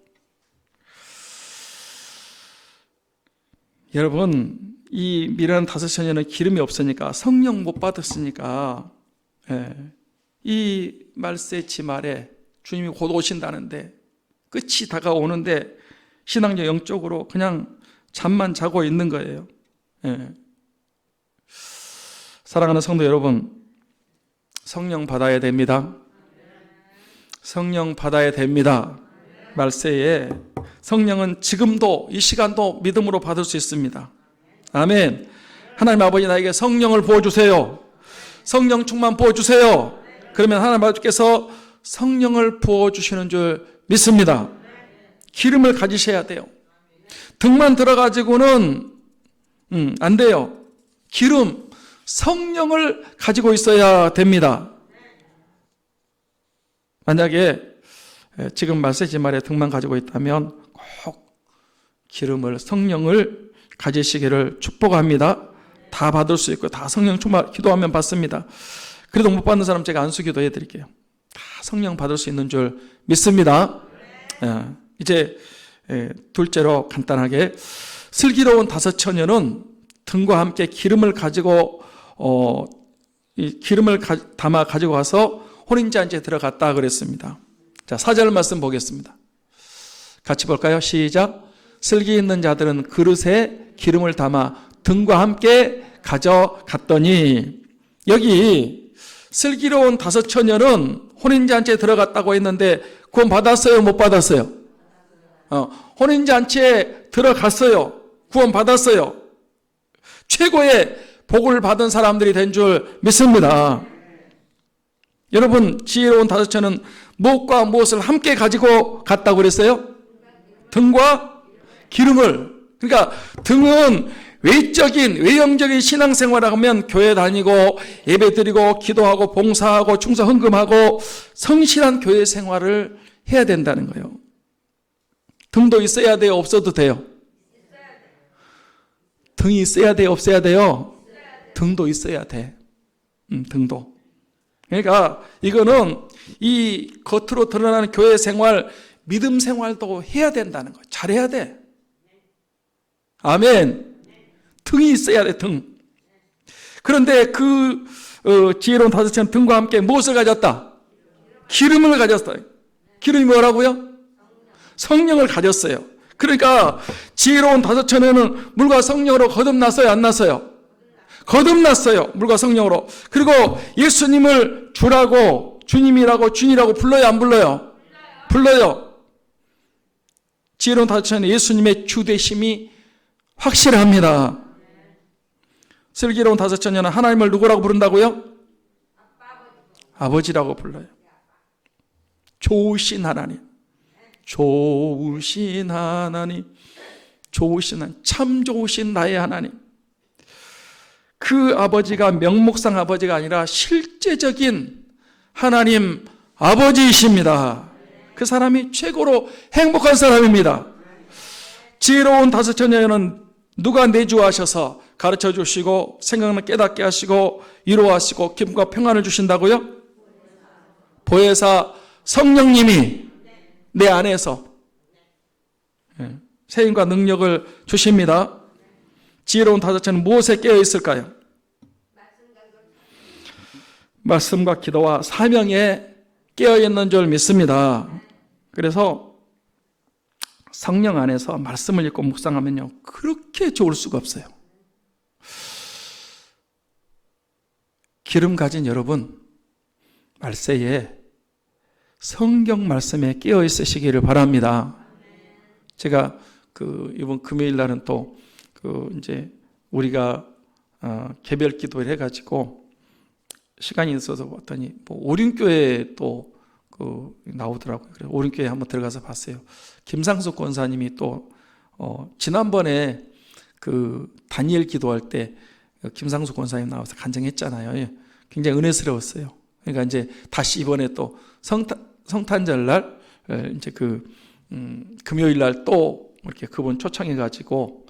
여러분, 이 미란 5처녀는 기름이 없으니까, 성령 못 받았으니까, 이 말세 지말에 주님이 곧 오신다는데 끝이 다가오는데 신앙적 영적으로 그냥 잠만 자고 있는 거예요. 사랑하는 성도 여러분, 성령 받아야 됩니다. 성령 받아야 됩니다. 말세에 성령은 지금도 이 시간도 믿음으로 받을 수 있습니다. 아멘. 하나님 아버지, 나에게 성령을 부어주세요. 성령 충만 부어주세요. 그러면 하나님 아버지께서 성령을 부어주시는 줄 믿습니다. 기름을 가지셔야 돼요. 등만 들어가지고는 안 돼요. 기름, 성령을 가지고 있어야 됩니다. 만약에 지금 말세지 말에 등만 가지고 있다면 꼭 기름을, 성령을 가지시기를 축복합니다. 다 받을 수 있고 다 성령 충만 기도하면 받습니다. 그래도 못 받는 사람 제가 안수 기도해 드릴게요. 다 성령 받을 수 있는 줄 믿습니다. 이제 둘째로 간단하게, 슬기로운 5처녀는 등과 함께 기름을 가지고 이 기름을 담아 가지고 가서 혼인잔치에 들어갔다 그랬습니다. 자, 4절 말씀 보겠습니다. 같이 볼까요? 시작. 슬기 있는 자들은 그릇에 기름을 담아 등과 함께 가져갔더니, 여기 슬기로운 5처녀는 혼인잔치에 들어갔다고 했는데 구원 받았어요? 못 받았어요? 혼인잔치에 들어갔어요. 구원 받았어요. 최고의 복을 받은 사람들이 된 줄 믿습니다. 여러분, 지혜로운 5처녀는 무엇과 무엇을 함께 가지고 갔다고 그랬어요? 등과 기름을. 그러니까 등은 외형적인 신앙생활을 하면 교회 다니고 예배 드리고 기도하고 봉사하고 충성 헌금하고 성실한 교회 생활을 해야 된다는 거예요. 등도 있어야 돼요? 없어도 돼요? 등이 있어야 돼요? 없어야 돼요? 등도 있어야 돼. 등도. 그러니까 이거는 이 겉으로 드러나는 교회 생활, 믿음 생활도 해야 된다는 거. 잘해야 돼. 아멘. 등이 있어야 돼, 등. 그런데 그 지혜로운 다섯째는 등과 함께 무엇을 가졌다? 기름을 가졌다. 기름이 뭐라고요? 성령을 가졌어요. 그러니까 지혜로운 다섯째는 물과 성령으로 거듭났어요, 안 났어요? 거듭났어요, 물과 성령으로. 그리고 예수님을 주라고, 주님이라고, 주인이라고 불러요, 안 불러요? 불러요. 지혜로운 다섯째는 예수님의 주되심이 확실합니다. 슬기로운 다섯째는 하나님을 누구라고 부른다고요? 아버지라고 불러요. 좋으신 하나님, 좋으신 하나님, 좋으신 하나님, 참 좋으신 나의 하나님. 그 아버지가 명목상 아버지가 아니라 실제적인 하나님 아버지이십니다. 그 사람이 최고로 행복한 사람입니다. 지혜로운 다섯 처녀는 누가 내주하셔서 가르쳐 주시고 생각을 깨닫게 하시고 위로하시고 기쁨과 평안을 주신다고요? 보혜사 성령님이 내 안에서 세임과 능력을 주십니다. 지혜로운 다섯째는 무엇에 깨어 있을까요? 말씀과 기도와 사명에 깨어 있는 줄 믿습니다. 그래서 성령 안에서 말씀을 읽고 묵상하면요, 그렇게 좋을 수가 없어요. 기름 가진 여러분, 말세에 성경 말씀에 깨어 있으시기를 바랍니다. 제가 이번 금요일 날은 또 이제 우리가 개별 기도를 해가지고 시간이 있어서 봤더니 오륜교회 또 나오더라고요. 그래서 오륜교회 한번 들어가서 봤어요. 김상숙 권사님이 또 지난번에 다니엘 기도할 때 김상숙 권사님 나와서 간증했잖아요. 굉장히 은혜스러웠어요. 그러니까 이제 다시 이번에 또 성탄절 날 이제 금요일 날 또 이렇게 그분 초청해가지고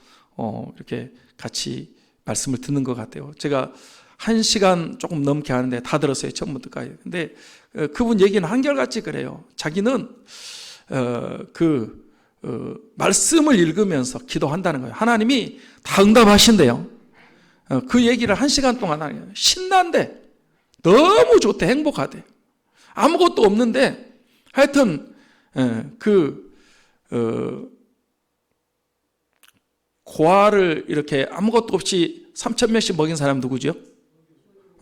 이렇게 같이 말씀을 듣는 것 같아요. 제가 1시간 조금 넘게 하는데 다 들었어요, 처음부터까지. 근데 그분 얘기는 한결같이 그래요. 자기는 말씀을 읽으면서 기도한다는 거예요. 하나님이 다 응답하신대요. 그 얘기를 1시간 동안 하네요. 신난대. 너무 좋대, 행복하대. 아무것도 없는데 하여튼 고아를 이렇게 아무것도 없이 3,000명씩 먹인 사람 누구죠?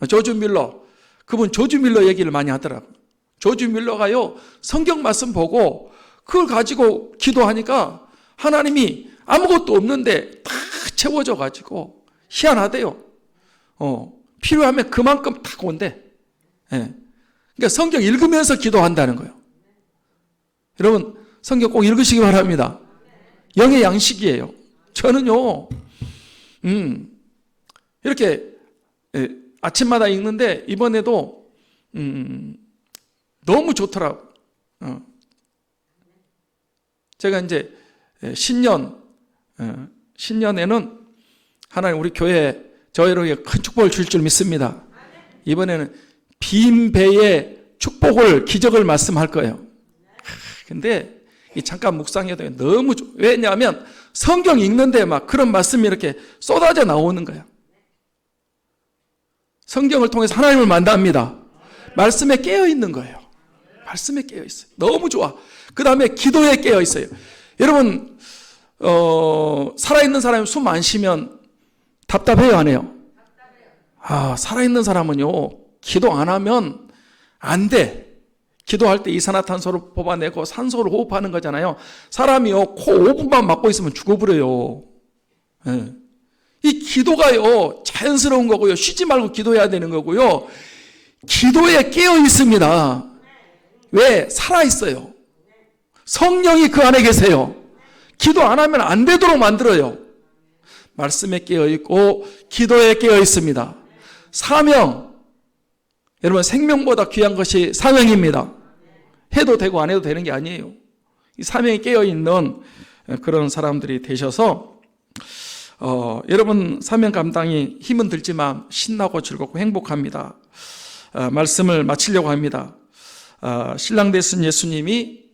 조지 밀러. 그분 조지 밀러 얘기를 많이 하더라고요. 조지 밀러가요, 성경 말씀 보고 그걸 가지고 기도하니까 하나님이 아무것도 없는데 다 채워져 가지고 희한하대요. 필요하면 그만큼 딱 온대. 그러니까 성경 읽으면서 기도한다는 거예요. 여러분, 성경 꼭 읽으시기 바랍니다. 영의 양식이에요. 저는요, 이렇게 아침마다 읽는데 이번에도 너무 좋더라고요. 제가 이제 신년에는 하나님 우리 교회에 저희에게 큰 축복을 줄 줄 믿습니다. 이번에는 빈 배의 축복을, 기적을 말씀할 거예요. 근데 잠깐 묵상해도 너무 왜냐하면 성경 읽는데 막 그런 말씀이 이렇게 쏟아져 나오는 거야. 성경을 통해서 하나님을 만납니다. 말씀에 깨어 있는 거예요. 말씀에 깨어 있어요. 너무 좋아. 그 다음에 기도에 깨어 있어요. 여러분, 살아있는 사람이 숨 안 쉬면 답답해요, 안 해요? 살아있는 사람은요, 기도 안 하면 안 돼. 기도할 때 이산화탄소를 뽑아내고 산소를 호흡하는 거잖아요. 사람이요, 코 5분만 막고 있으면 죽어버려요. 이 기도가요, 자연스러운 거고요. 쉬지 말고 기도해야 되는 거고요. 기도에 깨어 있습니다. 왜? 살아있어요. 성령이 그 안에 계세요. 기도 안 하면 안 되도록 만들어요. 말씀에 깨어 있고 기도에 깨어 있습니다. 사명. 여러분, 생명보다 귀한 것이 사명입니다. 해도 되고 안 해도 되는 게 아니에요. 이 사명에 깨어 있는 그런 사람들이 되셔서 여러분 사명 감당이 힘은 들지만 신나고 즐겁고 행복합니다. 말씀을 마치려고 합니다. 신랑 되신 예수님이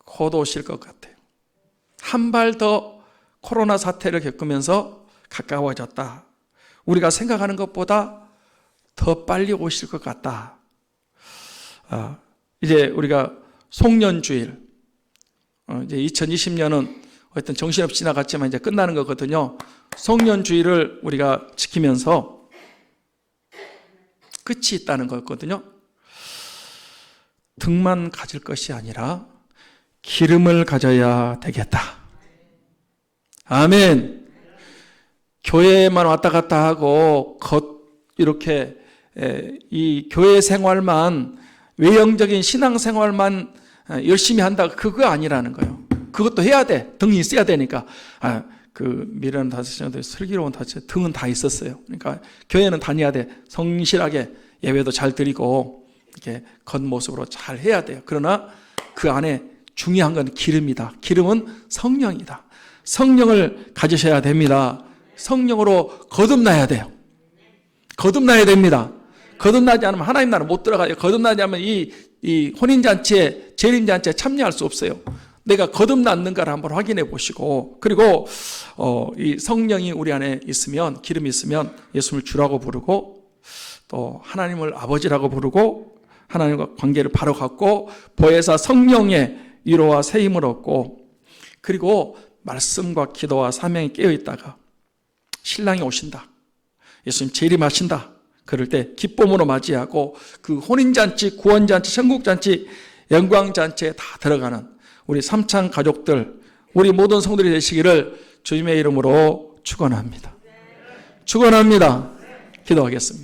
곧 오실 것 같아요. 한 발 더 코로나 사태를 겪으면서 가까워졌다. 우리가 생각하는 것보다 더 빨리 오실 것 같다. 이제 우리가 송년주일, 이제 2020년은 어떤 정신없이 지나갔지만 이제 끝나는 거거든요. 송년주일을 우리가 지키면서 끝이 있다는 거거든요. 등만 가질 것이 아니라 기름을 가져야 되겠다. 아멘. 교회에만 왔다 갔다 하고 이렇게 이 교회 생활만, 외형적인 신앙 생활만 열심히 한다, 그거 아니라는 거예요. 그것도 해야 돼. 등이 있어야 되니까. 미련은 다섯이는데 슬기로운 다섯, 등은 다 있었어요. 그러니까 교회는 다녀야 돼. 성실하게 예배도 잘 드리고 이렇게 겉모습으로 잘 해야 돼요. 그러나 그 안에 중요한 건 기름이다. 기름은 성령이다. 성령을 가지셔야 됩니다. 성령으로 거듭나야 돼요. 거듭나야 됩니다. 거듭나지 않으면 하나님 나라 못 들어가요. 거듭나지 않으면 이 혼인잔치에, 재림잔치에 참여할 수 없어요. 내가 거듭났는가를 한번 확인해 보시고, 그리고 이 성령이 우리 안에 있으면, 기름이 있으면 예수님을 주라고 부르고, 또 하나님을 아버지라고 부르고, 하나님과 관계를 바로 갖고, 보혜사 성령의 위로와 새 힘을 얻고, 그리고 말씀과 기도와 사명이 깨어있다가 신랑이 오신다, 예수님 재림하신다, 그럴 때 기쁨으로 맞이하고 그 혼인잔치, 구원잔치, 천국잔치, 영광잔치에 다 들어가는 우리 삼창 가족들, 우리 모든 성도들이 되시기를 주님의 이름으로 축원합니다. 축원합니다. 기도하겠습니다.